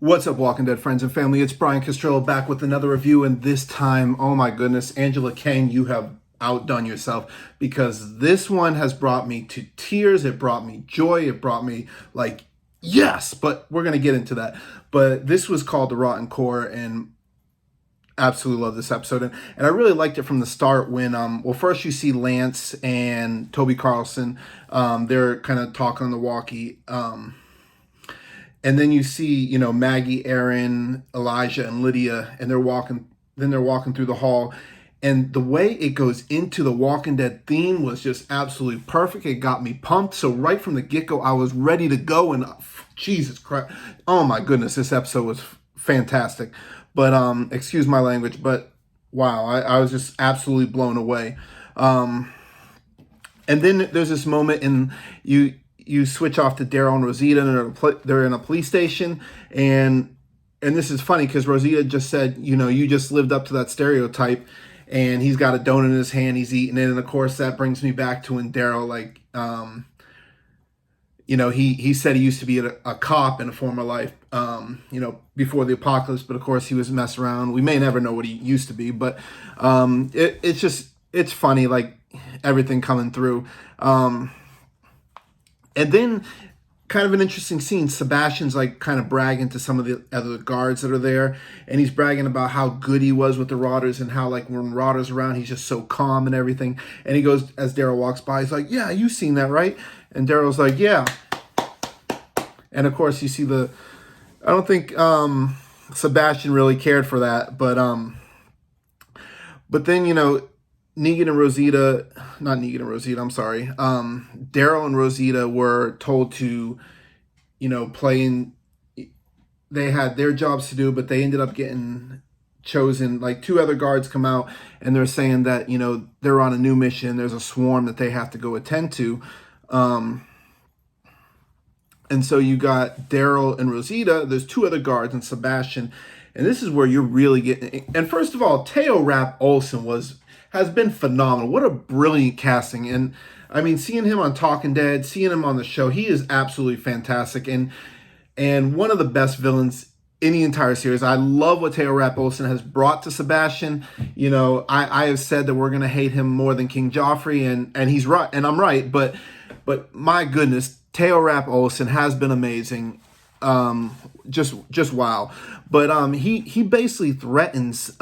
What's up, Walking Dead friends and family? It's Brian Castrillo back with another review, and this time, oh my goodness, Angela Kang, you have outdone yourself, because this one has brought me to tears. It brought me joy. It brought me like, yes, but we're going to get into that. But this was called The Rotten Core, and absolutely love this episode. And I really liked it from the start when, well, first you see Lance and Toby Carlson. They're kind of talking on the walkie. And then you see, Maggie, Aaron, Elijah, and Lydia, and they're walking through the hall. And the way it goes into the Walking Dead theme was just absolutely perfect. It got me pumped. So right from the get-go, I was ready to go. And Jesus Christ, oh my goodness, this episode was fantastic. But excuse my language, but wow, I was just absolutely blown away. And then there's this moment, and you switch off to Daryl and Rosita, and they're in a police station, and this is funny because Rosita just said, you just lived up to that stereotype, and he's got a donut in his hand, he's eating it, and of course that brings me back to when Daryl, he said he used to be a cop in a former life, before the apocalypse, but of course he was messing around. We may never know what he used to be, but it's funny, like everything coming through. And then, kind of an interesting scene, Sebastian's like kind of bragging to some of the other guards that are there, and he's bragging about how good he was with the Rotters, and how like when Rotter's around, he's just so calm and everything. And he goes, as Daryl walks by, he's like, "Yeah, you've seen that, right?" And Daryl's like, "Yeah." And of course, you see I don't think Sebastian really cared for that, but then Negan and Rosita, not Negan and Rosita, I'm sorry. Daryl and Rosita were told to, play in. They had their jobs to do, but they ended up getting chosen. Like two other guards come out, and they're saying that, they're on a new mission. There's a swarm that they have to go attend to. And so you got Daryl and Rosita. There's two other guards and Sebastian. And this is where you're really getting. And first of all, Teo Rap Olsen has been phenomenal. What a brilliant casting. And I mean, seeing him on Talking Dead, seeing him on the show, he is absolutely fantastic. And one of the best villains in the entire series. I love what Teo Rap Olsen has brought to Sebastian. I have said that we're going to hate him more than King Joffrey, and he's right, and I'm right. But my goodness, Teo Rap Olsen has been amazing. Just wow. But he basically threatens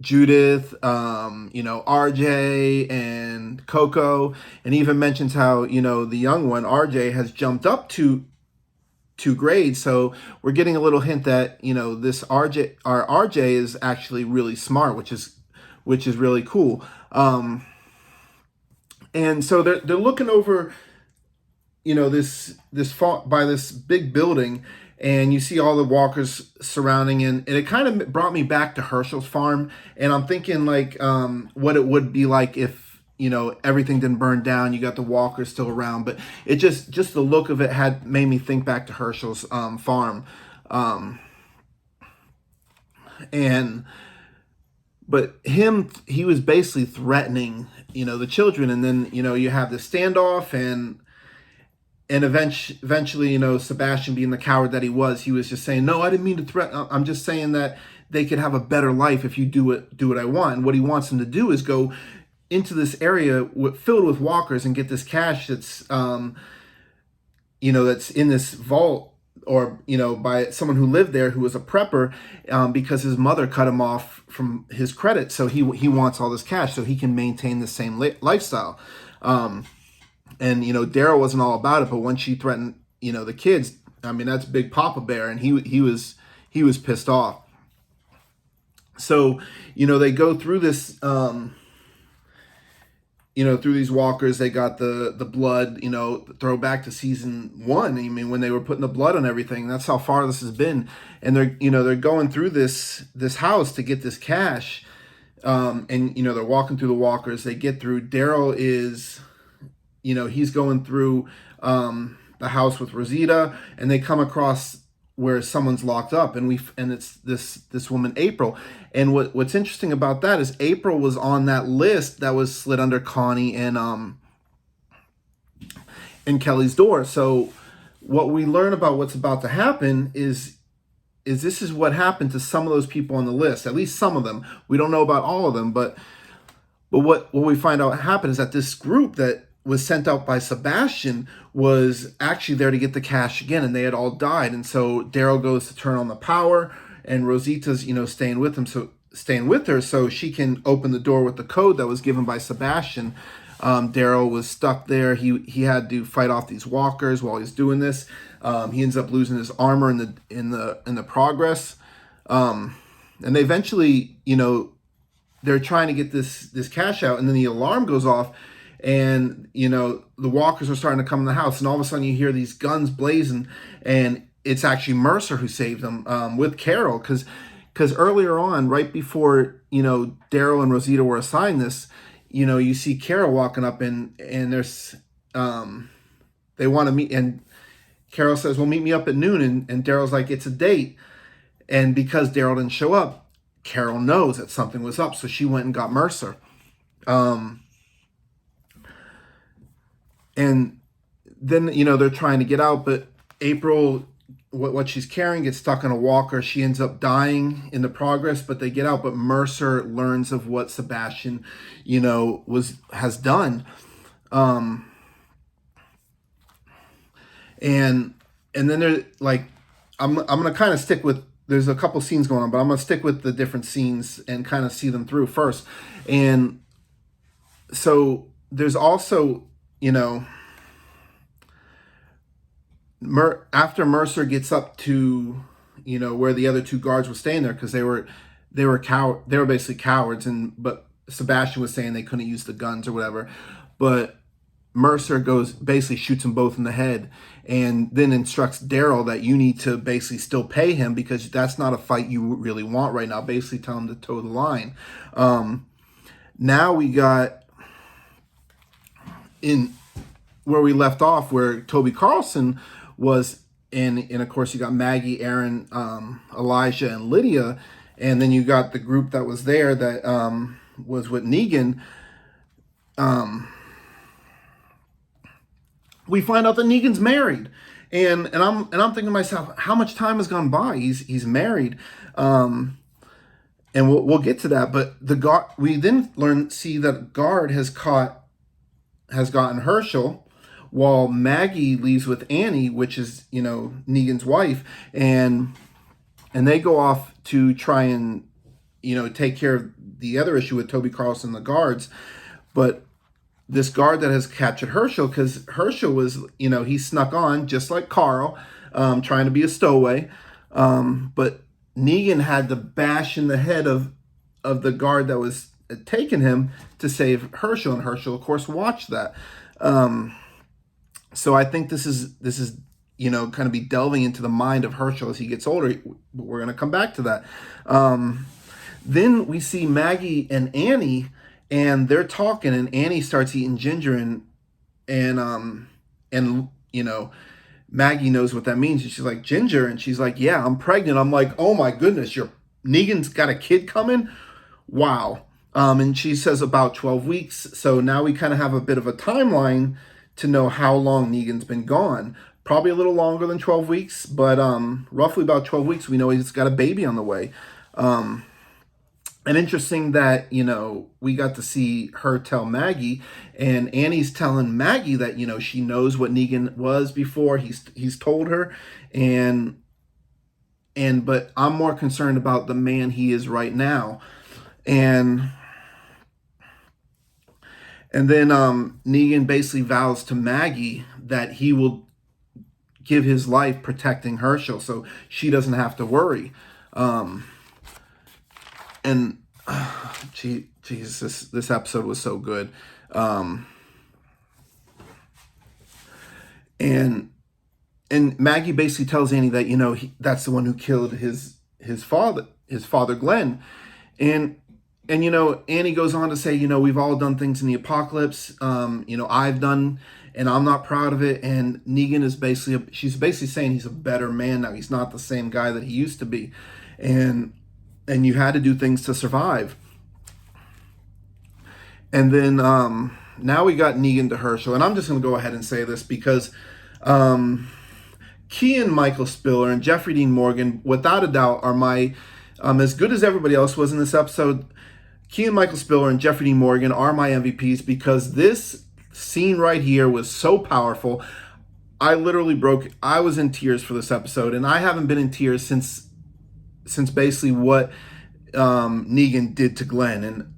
Judith, RJ and Coco, and even mentions how, the young one, RJ, has jumped up two grades. So we're getting a little hint that, this RJ is actually really smart, which is really cool. And so they're looking over, this fought by this big building, and you see all the walkers surrounding, and it kind of brought me back to Herschel's farm. And I'm thinking like what it would be like if, everything didn't burn down, you got the walkers still around. But it just the look of it had made me think back to Herschel's farm. But he was basically threatening, the children. And then, you have the standoff, and eventually, Sebastian, being the coward that he was just saying, "No, I didn't mean to threaten. I'm just saying that they could have a better life if you do what I want." And what he wants them to do is go into this area filled with walkers and get this cash that's, that's in this vault, or, by someone who lived there, who was a prepper, because his mother cut him off from his credit. So he wants all this cash so he can maintain the same lifestyle. And, Daryl wasn't all about it, but when she threatened, the kids, I mean, that's Big Papa Bear, and he was pissed off. So, they go through this, through these walkers. They got the blood, throw back to season 1. I mean, when they were putting the blood on everything, that's how far this has been. And they're going through this house to get this cash. And, they're walking through the walkers. They get through. Daryl is, he's going through the house with Rosita, and they come across where someone's locked up, and it's this woman, April. And what's interesting about that is April was on that list that was slid under Connie and Kelly's door. So what we learn about what's about to happen is is this is what happened to some of those people on the list, at least some of them. We don't know about all of them, but what we find out happened is that this group that was sent out by Sebastian was actually there to get the cash again, and they had all died. And so Daryl goes to turn on the power, and Rosita's, staying with him, so staying with her so she can open the door with the code that was given by Sebastian. Daryl was stuck there. He had to fight off these walkers while he's doing this. He ends up losing his armor in the progress. And they eventually, they're trying to get this cash out, and then the alarm goes off, and the walkers are starting to come in the house, and all of a sudden you hear these guns blazing, and it's actually Mercer who saved them with Carol, because earlier on, right before Daryl and Rosita were assigned this, you see Carol walking up, and there's they want to meet, and Carol says, "Well, meet me up at noon," and Daryl's like, "It's a date," and because Daryl didn't show up, Carol knows that something was up, so she went and got Mercer. And then, they're trying to get out, but April, what she's carrying gets stuck in a walker. She ends up dying in the progress, but they get out. But Mercer learns of what Sebastian, has done. And then they're like, I'm going to kind of stick with, there's a couple scenes going on, but I'm going to stick with the different scenes and kind of see them through first. And so there's also, after Mercer gets up to, where the other two guards were staying there, because they were basically cowards, but Sebastian was saying they couldn't use the guns or whatever, but Mercer basically shoots them both in the head, and then instructs Daryl that you need to basically still pay him, because that's not a fight you really want right now. Basically tell him to toe the line. Now we got in where we left off, where Toby Carlson was, and of course you got Maggie, Aaron, Elijah, and Lydia, and then you got the group that was there that was with Negan. We find out that Negan's married, and I'm thinking to myself, how much time has gone by? He's married, and we'll get to that. But the guard, we then see that guard has gotten Herschel, while Maggie leaves with Annie, which is Negan's wife, and they go off to try and take care of the other issue with Toby Carlson and the guards, but this guard that has captured Herschel, because Herschel was, he snuck on just like Carl, trying to be a stowaway. But Negan had to bash in the head of the guard that was taking him to save Herschel, and Herschel, of course, watched that. So I think this is kind of be delving into the mind of Herschel as he gets older. We're going to come back to that. Then we see Maggie and Annie, and they're talking, and Annie starts eating ginger, and Maggie knows what that means. And she's like, "Ginger?" And she's like, "Yeah, I'm pregnant." I'm like, "Oh my goodness, Negan's got a kid coming? Wow." And she says about 12 weeks. So now we kind of have a bit of a timeline to know how long Negan's been gone. Probably a little longer than 12 weeks, but roughly about 12 weeks, we know he's got a baby on the way. And interesting that, we got to see her tell Maggie, and Annie's telling Maggie that, she knows what Negan was before he's told her. But I'm more concerned about the man he is right now. And then Negan basically vows to Maggie that he will give his life protecting Herschel, so she doesn't have to worry. And Jesus, this episode was so good. And Maggie basically tells Annie that that's the one who killed his father Glenn. And Annie goes on to say, we've all done things in the apocalypse. I've done, and I'm not proud of it. And Negan is she's basically saying he's a better man now. He's not the same guy that he used to be. And you had to do things to survive. And then now we got Negan to Herschel. And I'm just going to go ahead and say this because Kean Michael Spiller and Jeffrey Dean Morgan, without a doubt, are my, as good as everybody else was in this episode, Kean Michael Spiller and Jeffrey Dean Morgan are my MVPs because this scene right here was so powerful. I was in tears for this episode, and I haven't been in tears since basically what Negan did to Glenn.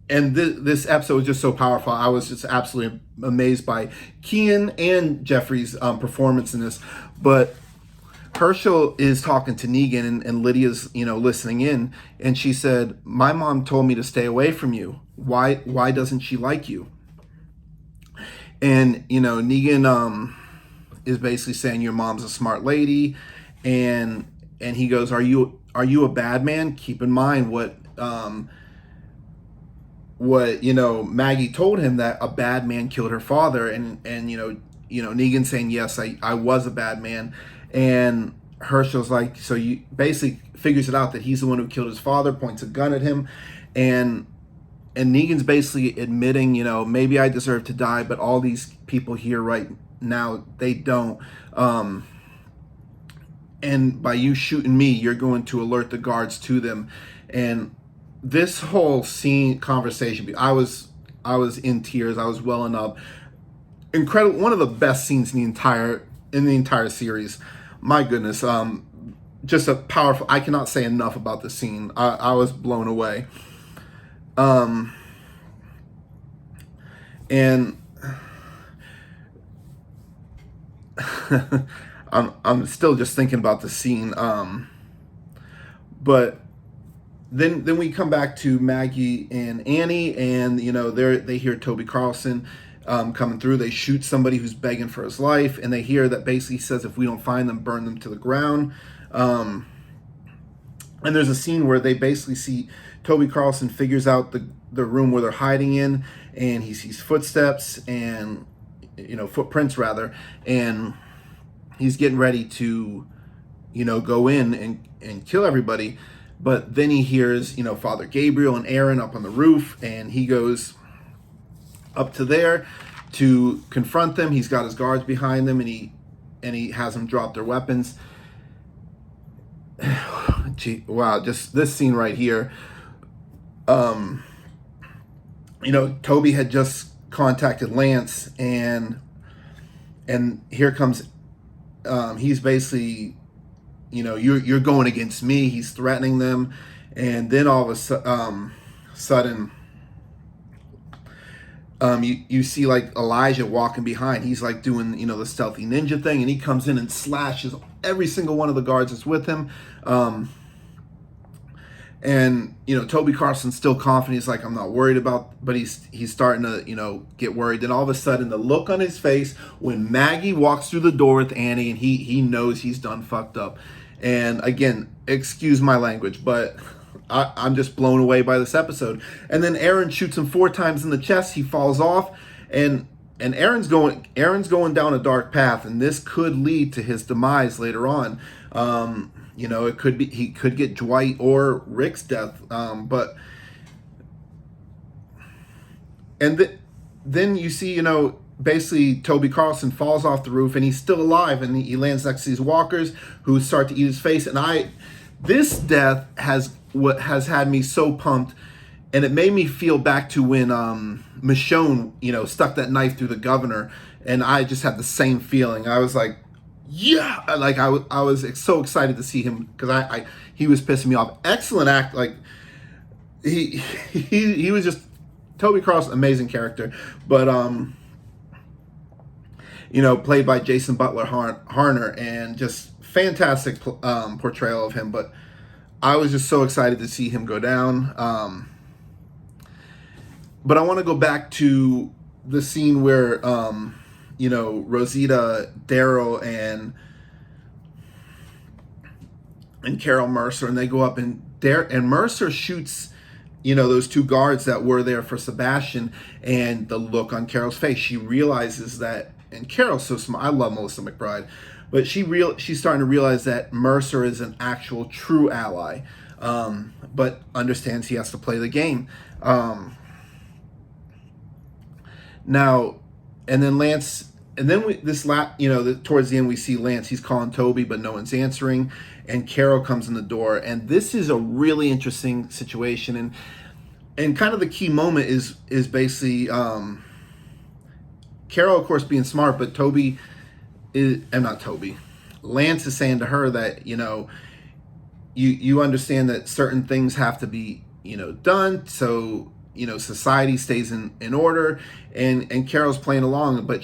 And this episode was just so powerful. I was just absolutely amazed by Kean and Jeffrey's performance in this. But Herschel is talking to Negan, and Lydia's, listening in, and she said, "My mom told me to stay away from you. Why doesn't she like you?" And Negan is basically saying, "Your mom's a smart lady," and he goes, "Are you a bad man? Keep in mind what Maggie told him, that a bad man killed her father." And Negan saying, "Yes, I was a bad man." And Herschel's like, so you basically figures it out that he's the one who killed his father, points a gun at him, and Negan's basically admitting, maybe I deserve to die, but all these people here right now, they don't. And by you shooting me, you're going to alert the guards to them. And this whole conversation, I was in tears. I was welling up. Incredible, one of the best scenes in the entire series. My goodness, just a powerful. I cannot say enough about the scene. I was blown away. And I'm still just thinking about the scene. But then we come back to Maggie and Annie, and they hear Toby Carlson coming through. They shoot somebody who's begging for his life, and they hear that basically says, if we don't find them, burn them to the ground. And there's a scene where they basically see Toby Carlson figures out the room where they're hiding in, and he sees footsteps and footprints rather, and he's getting ready to go in and kill everybody. But then he hears Father Gabriel and Aaron up on the roof, and he goes up to there to confront them. He's got his guards behind them, and he has them drop their weapons. Gee, wow, just this scene right here. Toby had just contacted Lance, and here comes he's basically you're going against me. He's threatening them, and then all of a sudden you see like Elijah walking behind. He's like doing the stealthy ninja thing, and he comes in and slashes every single one of the guards that's with him. And Toby Carson's still confident. He's like, I'm not worried about, but he's starting to get worried. Then all of a sudden, the look on his face when Maggie walks through the door with Annie, and he knows he's done fucked up. And again, excuse my language, but I'm just blown away by this episode. And then Aaron shoots him 4 times in the chest. He falls off, and Aaron's going down a dark path, and this could lead to his demise later on. It could be he could get Dwight or Rick's death. Then you see, basically Toby Carlson falls off the roof, and he's still alive, and he lands next to these walkers who start to eat his face. And this death has had me so pumped, and it made me feel back to when Michonne, stuck that knife through the governor, and I just had the same feeling. I was like, yeah, like I was so excited to see him, because he was pissing me off. Excellent act, like he was just Toby Carlson, amazing character, but played by Jason Butler Harner, and just fantastic portrayal of him. But I was just so excited to see him go down. But I want to go back to the scene where Rosita, Daryl, and Carol Mercer, and they go up, and Mercer shoots those 2 guards that were there for Sebastian, and the look on Carol's face, she realizes that, and Carol's so smart. I love Melissa McBride, but she's starting to realize that Mercer is an actual true ally, but understands he has to play the game. Now, and then Lance and then towards the end we see Lance. He's calling Toby, but no one's answering. And Carol comes in the door, and this is a really interesting situation. And kind of the key moment is basically Carol, of course, being smart, but Toby is, and not Toby, Lance is saying to her that, you understand that certain things have to be, done, so, society stays in order, and Carol's playing along, but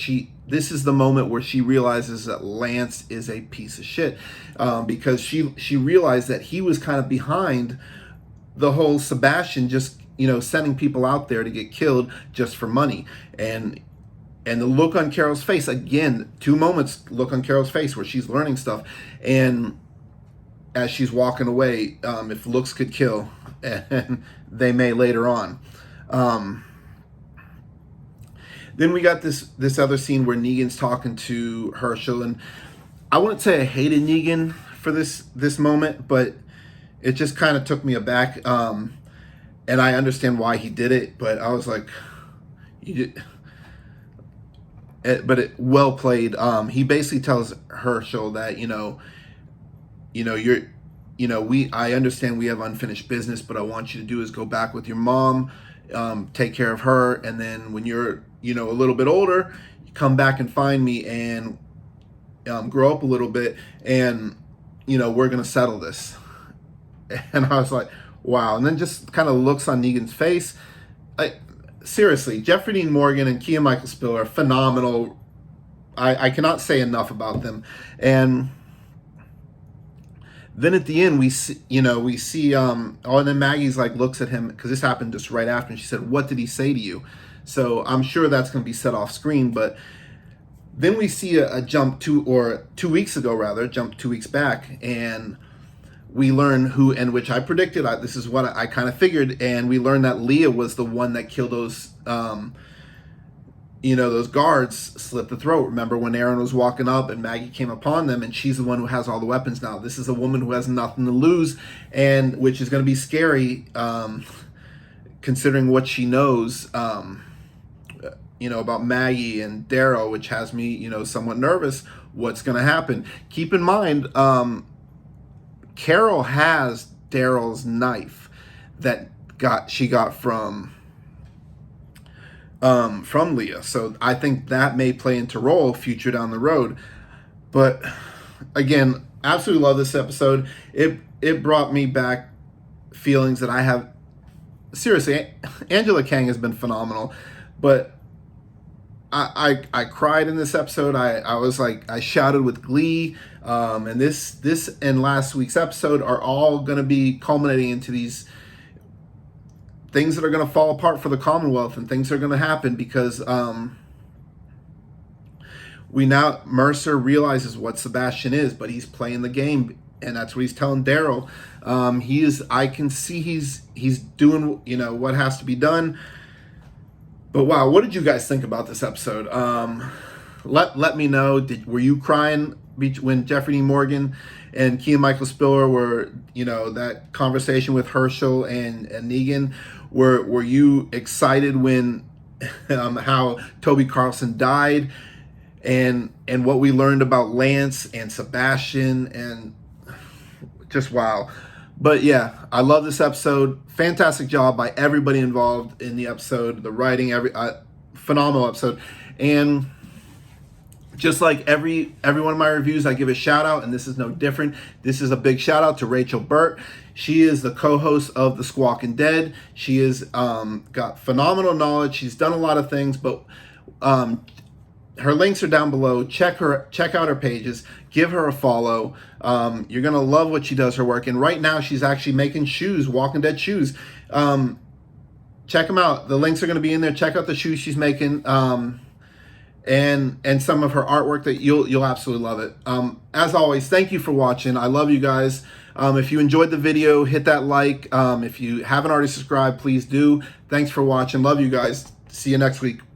this is the moment where she realizes that Lance is a piece of shit, because she realized that he was kind of behind the whole Sebastian just, sending people out there to get killed just for money. And the look on Carol's face, again, 2 moments look on Carol's face where she's learning stuff. And as she's walking away, if looks could kill, and they may later on. Then we got this other scene where Negan's talking to Herschel, and I wouldn't say I hated Negan for this moment, but it just kind of took me aback. And I understand why he did it, but I was like, well played. He basically tells Herschel that I understand we have unfinished business, but I want you to do is go back with your mom, take care of her, and then when you're a little bit older, you come back and find me and grow up a little bit, and we're gonna settle this. And I was like, wow. And then just kind of looks on Negan's face. Seriously, Jeffrey Dean Morgan and Keegan-Michael Spiller are phenomenal. I cannot say enough about them. And then at the end, we see, and then Maggie's like, looks at him, because this happened just right after, and she said, "What did he say to you?" So I'm sure that's going to be set off screen. But then we see a jump 2 weeks ago, rather, jump 2 weeks back, and we learn who, and which I predicted. This is what I kind of figured, and we learned that Leah was the one that killed those, those guards, slit the throat. Remember when Aaron was walking up and Maggie came upon them, and she's the one who has all the weapons now. This is a woman who has nothing to lose, and which is going to be scary, considering what she knows, about Maggie and Daryl, which has me, somewhat nervous. What's going to happen? Keep in mind, Carol has Daryl's knife that she got from Leah. So I think that may play into role future down the road. But again, absolutely love this episode. It brought me back feelings that I have. Seriously, Angela Kang has been phenomenal, but I cried in this episode. I was like, I shouted with glee. And this and last week's episode are all going to be culminating into these things that are going to fall apart for the Commonwealth, and things are going to happen because Mercer realizes what Sebastian is, but he's playing the game, and that's what he's telling Daryl. I can see he's doing what has to be done. But wow, what did you guys think about this episode? Let me know. Were you crying when Jeffrey Dean Morgan and Keegan-Michael Spiller were, that conversation with Herschel and Negan? Were you excited when how Toby Carlson died, and what we learned about Lance and Sebastian, and just wow. But yeah, I love this episode. Fantastic job by everybody involved in the episode. The writing, phenomenal episode. And just like every one of my reviews, I give a shout out, and this is no different. This is a big shout out to Rachel Burt. She is the co-host of the Squawking Dead. She has got phenomenal knowledge. She's done a lot of things, but her links are down below. Check out her pages. Give her a follow. You're gonna love what she does, her work. And right now, she's actually making shoes, Walking Dead shoes. Check them out. The links are gonna be in there. Check out the shoes she's making. And some of her artwork that you'll absolutely love it. As always, thank you for watching. I love you guys. If you enjoyed the video, hit that like. If you haven't already subscribed, please do. Thanks for watching. Love you guys. See you next week.